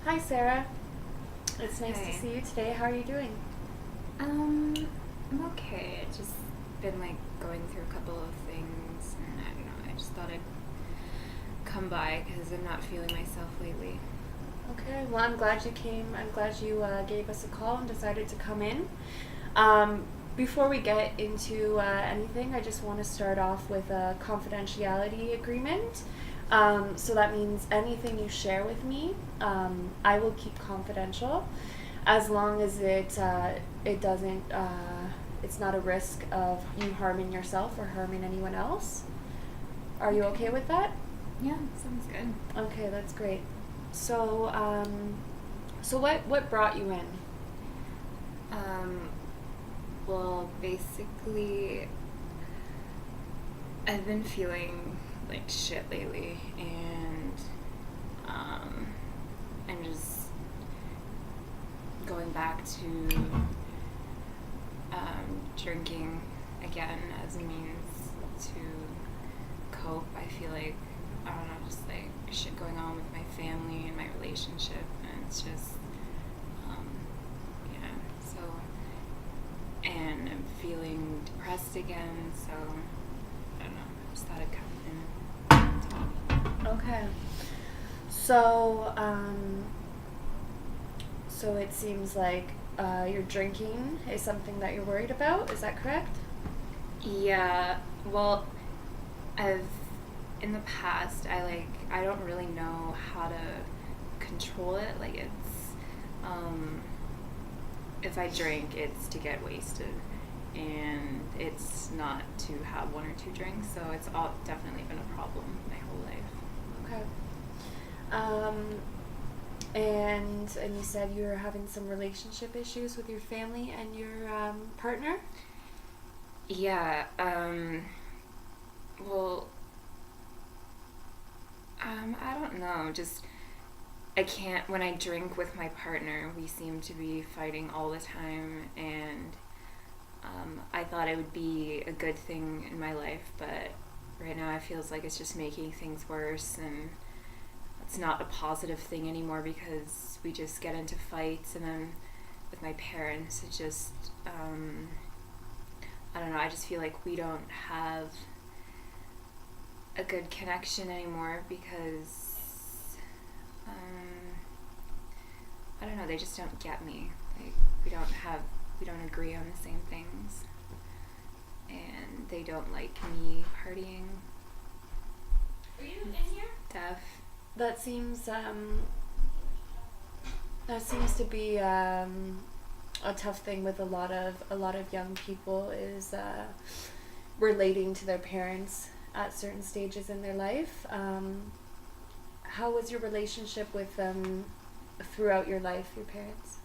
Hi, Sarah. It's nice to Hi. see you today. How are you doing? Um, I'm okay. I just been going through a couple of things, and I don't know. I just thought I'd come by because I'm not feeling myself lately. Okay, well, I'm glad you came. I'm glad you gave us a call and decided to come in. Um, Before we get into anything, I just want to start off with a confidentiality agreement. So that means anything you share with me, I will keep confidential, as long as it doesn't it's not a risk of you harming yourself or harming anyone else. Are you Okay. okay with that? Yeah, sounds good. Okay, that's great. So, what brought you in? Um, well, basically, I've been feeling like shit lately, and um, I'm just going back to drinking again as a means to cope. I feel like, I don't know, just like shit going on with my family and my relationship, and it's just, um, yeah, so, and I'm feeling depressed again, so, I don't know, just thought I'd come in. Okay. So, so it seems like your drinking is something that you're worried about. Is that correct? Yeah, well, I've in the past I don't really know how to control it. Like it's if I drink, it's to get wasted, and it's not to have one or two drinks. So it's all definitely been a problem my whole life. Okay. Um, and you said you were having some relationship issues with your family and your partner. Yeah. Well, I don't know. Just I can't. When I drink with my partner, we seem to be fighting all the time, and I thought it would be a good thing in my life, but right now it feels like it's just making things worse, and it's not a positive thing anymore because we just get into fights, and then with my parents, it just, I don't know, I just feel like we don't have a good connection anymore because, um, I don't know, they just don't get me. Like, we don't agree on the same things, and they don't like me partying, Are you in here? stuff. That seems that seems to be a tough thing with a lot of young people is relating to their parents at certain stages in their life. How was your relationship with them throughout your life, your parents?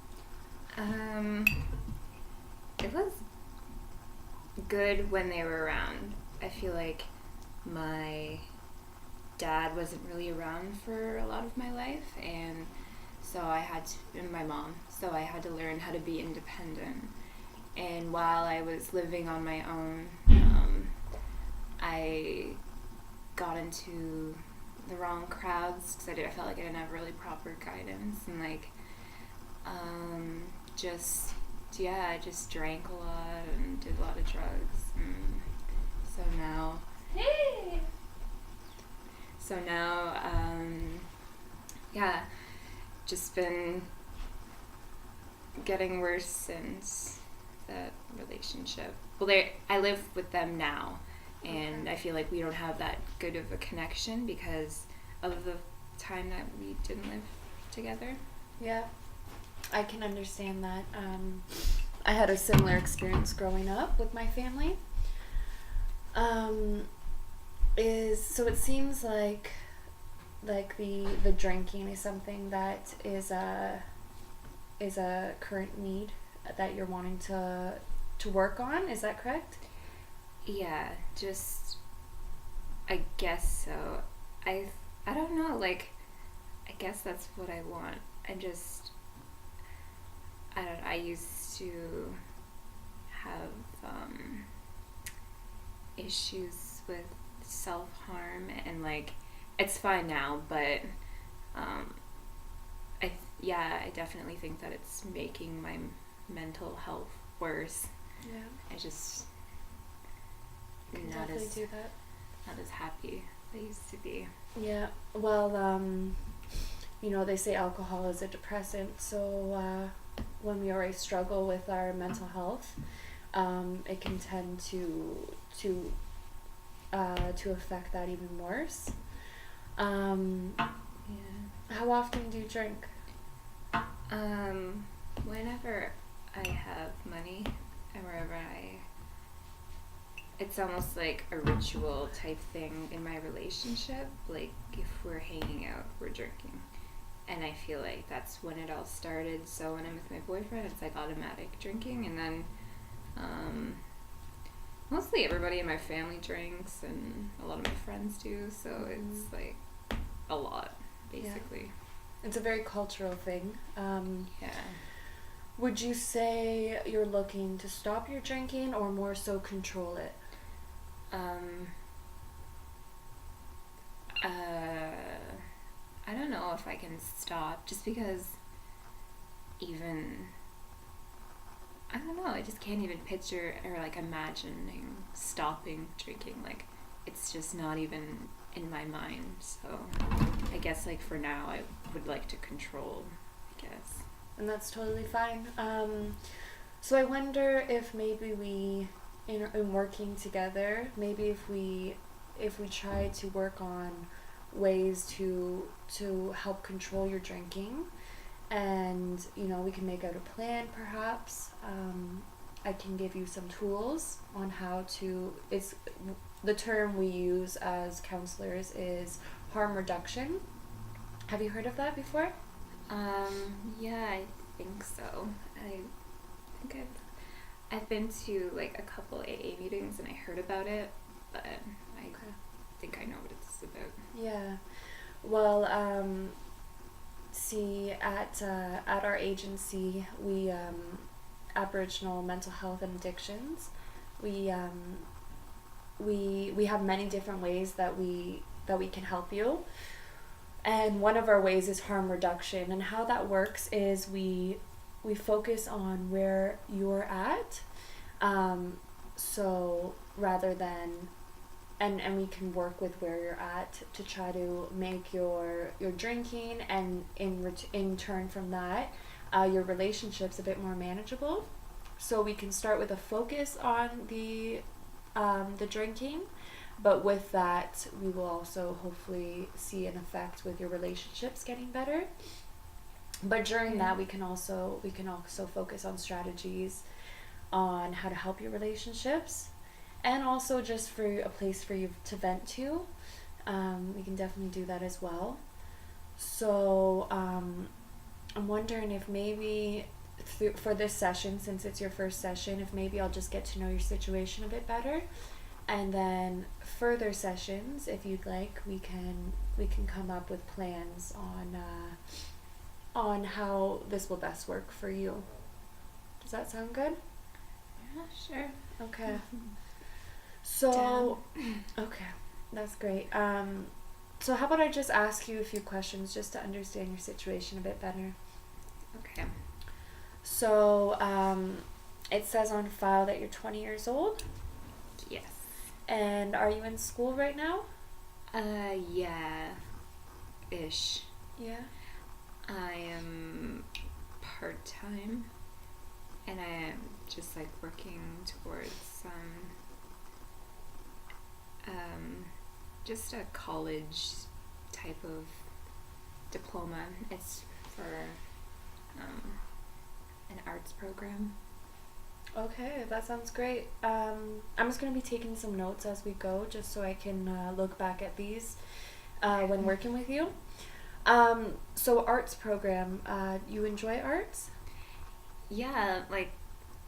Um, it was good when they were around. I feel like my dad wasn't really around for a lot of my life, and so and my mom, so I had to learn how to be independent. And while I was living on my own, I got into the wrong crowds because I felt like I didn't have really proper guidance, and just yeah, I just drank a lot and did a lot of drugs, and so now Hey. so now yeah, just been getting worse since that relationship. Well, I live with them now, and Okay. I feel like we don't have that good of a connection because of the time that we didn't live together. Yeah, I can understand that. I had a similar experience growing up with my family. Um, is so it seems like the drinking is something that is a current need that you're wanting to work on. Is that correct? Yeah, just I guess so. I I don't know. I guess that's what I want. I just I don't. I used to have issues with self harm, and it's fine now, but um, I yeah, I definitely think that it's making my mental health worse. Yeah. I just Can not definitely as do that. not as happy as I used to be. Yeah. Well, they say alcohol is a depressant, so when we already struggle with our mental health, it can tend to affect that even worse. Yeah. How often do you drink? Whenever I have money and it's almost like a ritual type thing in my relationship. Like if we're hanging out, we're drinking. And I feel like that's when it all started. So when I'm with my boyfriend, it's like automatic drinking. And then mostly everybody in my family drinks and a lot of my friends do. So it's like a lot, basically. Yeah. It's a very cultural thing. Yeah. Would you say you're looking to stop your drinking or more so control it? I don't know if I can stop just because I don't know, I just can't even picture or like imagining stopping drinking. Like it's just not even in my mind. So I guess like for now I would like to control, I guess. And that's totally fine. So I wonder if maybe we, in working together, maybe if we try to work on ways to help control your drinking, and we can make out a plan perhaps. I can give you some tools on how to. It's the term we use as counselors is harm reduction. Have you heard of that before? Yeah, I think so. I think I've been to like a couple AA meetings and I heard about it, but I think I know what it's about. Yeah. Well, see, at our agency, we Aboriginal Mental Health and Addictions. We have many different ways that we can help you. And one of our ways is harm reduction. And how that works is we focus on where you're at. So rather than, and we can work with where you're at to try to make your drinking and in turn from that, your relationships a bit more manageable. So we can start with a focus on the drinking. But with that, we will also hopefully see an effect with your relationships getting better. But during that, we can also focus on strategies on how to help your relationships, and also just for a place for you to vent to. We can definitely do that as well. So I'm wondering if maybe for this session, since it's your first session, if maybe I'll just get to know your situation a bit better. And then further sessions, if you'd like, we can come up with plans on how this will best work for you. Does that sound good? Yeah, sure. Okay. So, okay, that's great. So how about I just ask you a few questions just to understand your situation a bit better? Okay. So, it says on file that you're 20 years old. Yes. And are you in school right now? Yeah. Ish. Yeah. I am part-time, and I am just like working towards just a college type of diploma. It's for an arts program. Okay, that sounds great. I'm just going to be taking some notes as we go, just so I can look back at these when working with you. So arts program, you enjoy arts? Yeah, like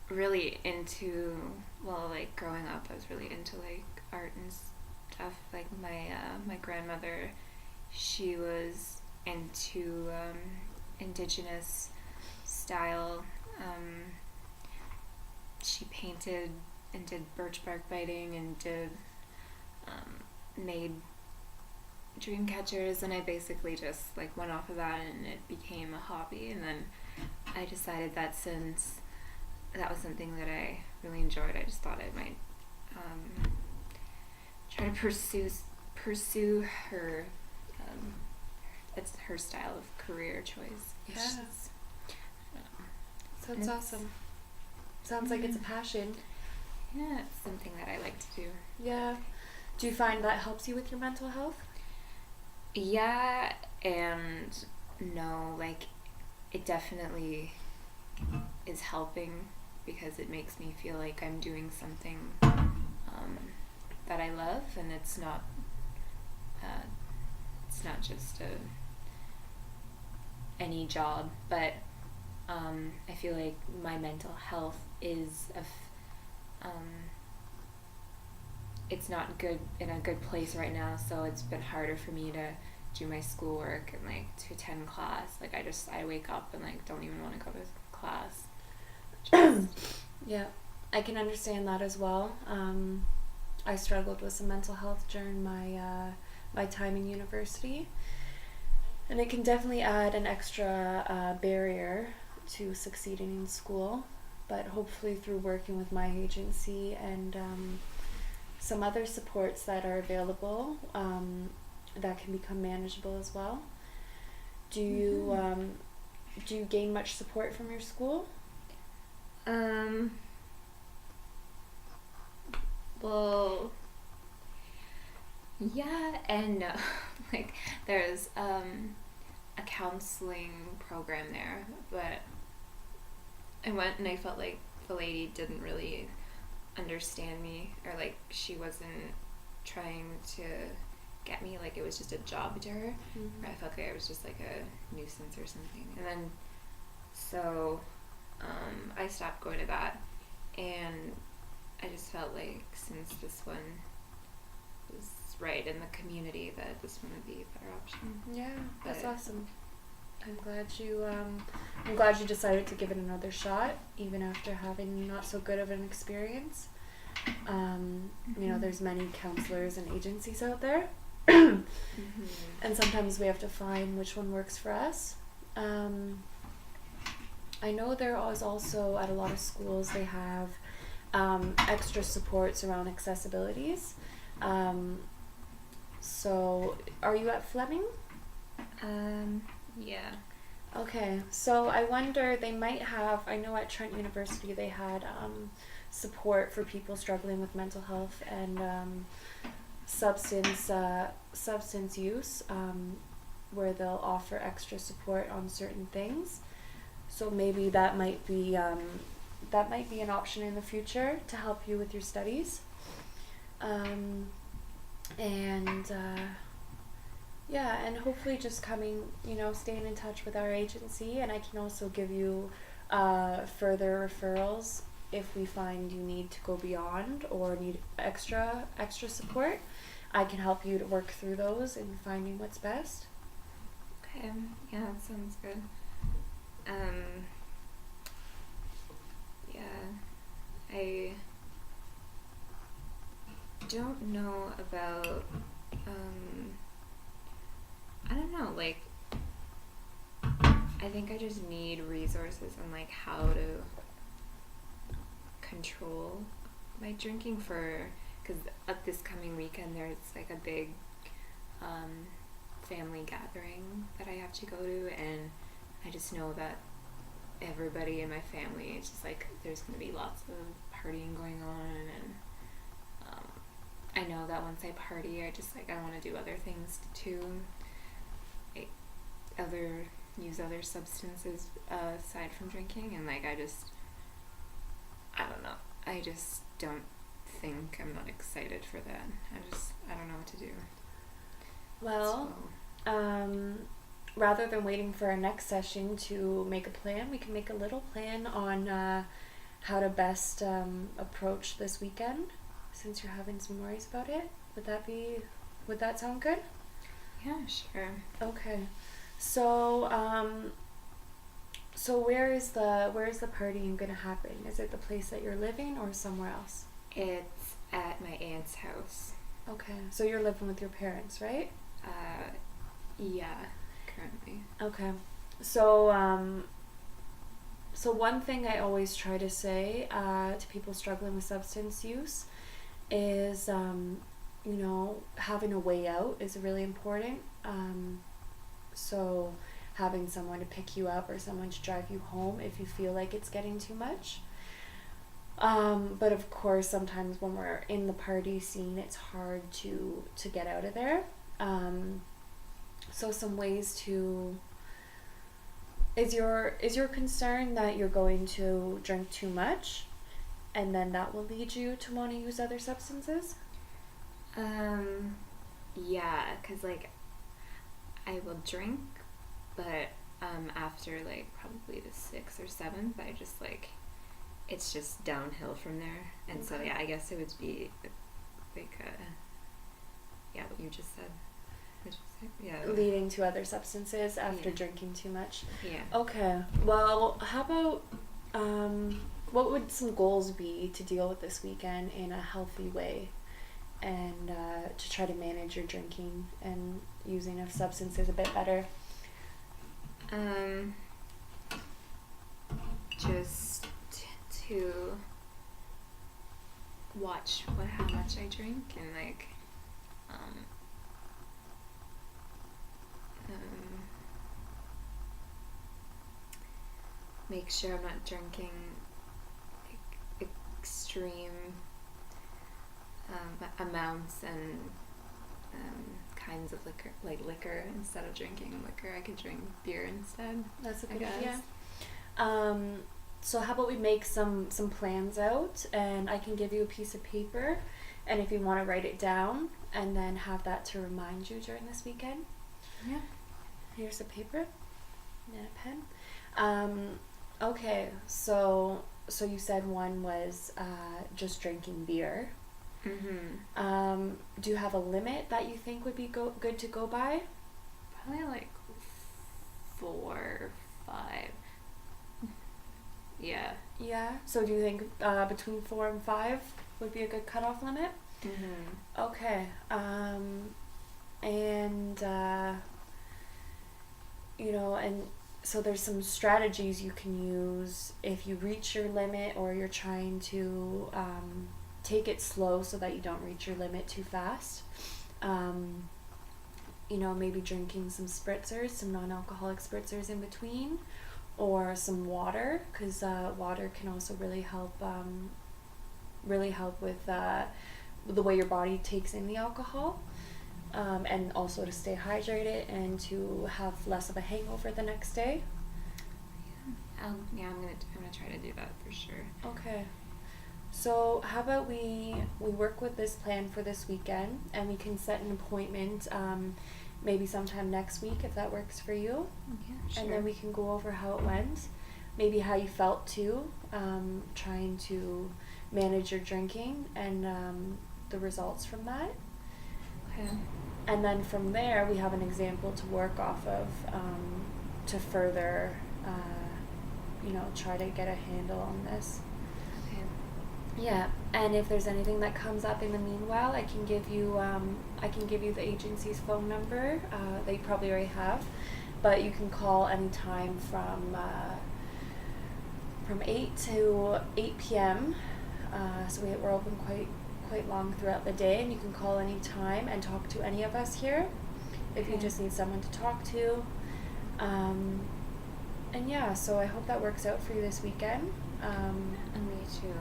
really into, well, like growing up I was really into like art and stuff. Like my grandmother, she was into indigenous style. She painted and did birch bark biting and did made dream catchers, and I basically just like went off of that, and it became a hobby. And then I decided that since that was something that I really enjoyed, I just thought I might try to pursue her. It's her style of career choice. Yeah. It's just, Sounds It's- awesome. Sounds like it's a passion. yeah, it's something that I like to do. Yeah. Do you find that helps you with your mental health? Yeah, and no, like it definitely is helping because it makes me feel like I'm doing something that I love, and it's not just any job, but I feel like my mental health is it's not good in a good place right now, so it's been harder for me to do my schoolwork and like to attend class. Like I wake up and like don't even want to go to class. Yeah, I can understand that as well. I struggled with some mental health during my time in university, and it can definitely add an extra barrier to succeeding in school. But hopefully, through working with my agency and some other supports that are available, that can become manageable as well. Do you gain much support from your school? Well, yeah and no. Like there's a counseling program there, but I went and I felt like the lady didn't really understand me, or like she wasn't trying to get me, like it was just a job to her. Mm-hmm. Or I felt like I was just like a nuisance or something. And then so I stopped going to that, and I just felt like since this one was right in the community, that this one would be a better option. Yeah, that's But- awesome. I'm glad you decided to give it another shot, even after having not so good of an experience. You know, there's many counselors and agencies out there, and sometimes we have to find which one works for us. I know there is also at a lot of schools they have extra supports around accessibilities. So, are you at Fleming? Yeah. Okay, so I wonder they might have. I know at Trent University they had support for people struggling with mental health and substance use, where they'll offer extra support on certain things. So maybe that might be an option in the future to help you with your studies. Yeah, and hopefully just staying in touch with our agency, and I can also give you further referrals if we find you need to go beyond or need extra support. I can help you to work through those and finding what's best. Okay. Yeah, that sounds good. Yeah, I don't know about I don't know, like I think I just need resources on like how to control my drinking because at this coming weekend there's like a big family gathering that I have to go to, and I just know that everybody in my family, it's just like there's going to be lots of partying going on, and I know that once I party, I want to do other things too, use other substances aside from drinking, and like I don't know, I just don't think I'm not excited for that. I don't know what to do. Well, rather than waiting for our next session to make a plan, we can make a little plan on how to best approach this weekend, since you're having some worries about it. Would that sound good? Yeah, sure. Okay. So where is the partying gonna happen? Is it the place that you're living or somewhere else? It's at my aunt's house. Okay. So you're living with your parents, right? Yeah, currently. Okay. So, so one thing I always try to say to people struggling with substance use is, you know, having a way out is really important. So having someone to pick you up or someone to drive you home if you feel like it's getting too much. But of course, sometimes when we're in the party scene, it's hard to get out of there. So some ways to is your concern that you're going to drink too much, and then that will lead you to want to use other substances? Yeah, cause like I will drink, but after like probably the 6th or 7th, I just like it's just downhill from there, and so Okay. yeah, I guess it would be like yeah, what you just said. What'd you say? Yeah. Leading to other substances after Yeah. drinking too much. Yeah. Okay. Well, how about what would some goals be to deal with this weekend in a healthy way, and to try to manage your drinking and using of substances a bit better? Just to watch how much I drink, and like um, make sure I'm not drinking like extreme amounts and kinds of liquor. Instead of drinking liquor, I could drink beer instead. That's a I good guess. idea. So how about we make some plans out, and I can give you a piece of paper, and if you want to write it down and then have that to remind you during this weekend. Yeah. Here's a paper and a pen. Okay, so you said one was just drinking beer. Mhm. Do you have a limit that you think would be good to go by? Probably like 4 or 5. Yeah. Yeah. So do you think between 4 and 5 would be a good cutoff limit? Mhm. Okay. And you know, and so there's some strategies you can use if you reach your limit, or you're trying to take it slow so that you don't reach your limit too fast. You know, maybe drinking some spritzers, some non-alcoholic spritzers in between, or some water, because water can also really help with the way your body takes in the alcohol, and also to stay hydrated and to have less of a hangover the next day. Yeah, I'm gonna try to do that for sure. Okay. So how about we work with this plan for this weekend, and we can set an appointment maybe sometime next week if that works for you. Yeah, sure. And then we can go over how it went, maybe how you felt too, trying to manage your drinking, and the results from that. Okay. And then from there, we have an example to work off of, to further, you know, try to get a handle on this. Okay. Yeah, and if there's anything that comes up in the meanwhile, I can give you the agency's phone number. They probably already have, but you can call anytime from 8 to 8 p.m. So we're open quite long throughout the day, and you can call any time and talk to any of us here if you Okay. just need someone to talk to. And yeah, so I hope that works out for you this weekend. And me too.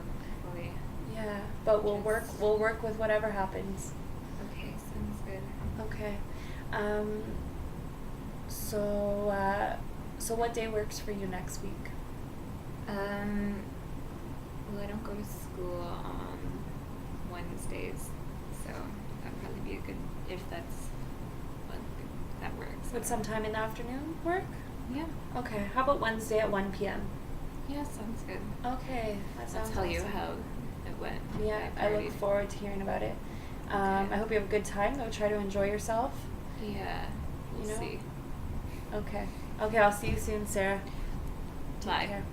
Hopefully. Yeah, but we'll Yes. work with whatever happens. Okay, sounds good. Okay. So what day works for you next week? Well, I don't go to school on Wednesdays, so that'd probably be a good if that works. Would sometime in the afternoon work? Yeah. Okay. How about Wednesday at 1 p.m.? Yeah, sounds good. Okay, that sounds I'll tell you awesome. how it went. Yeah, I look forward to hearing about it. Okay. I hope you have a good time, though. Try to enjoy yourself. Yeah, we'll You know? see. Okay. Okay, I'll see you soon, Sarah. Take Bye. care.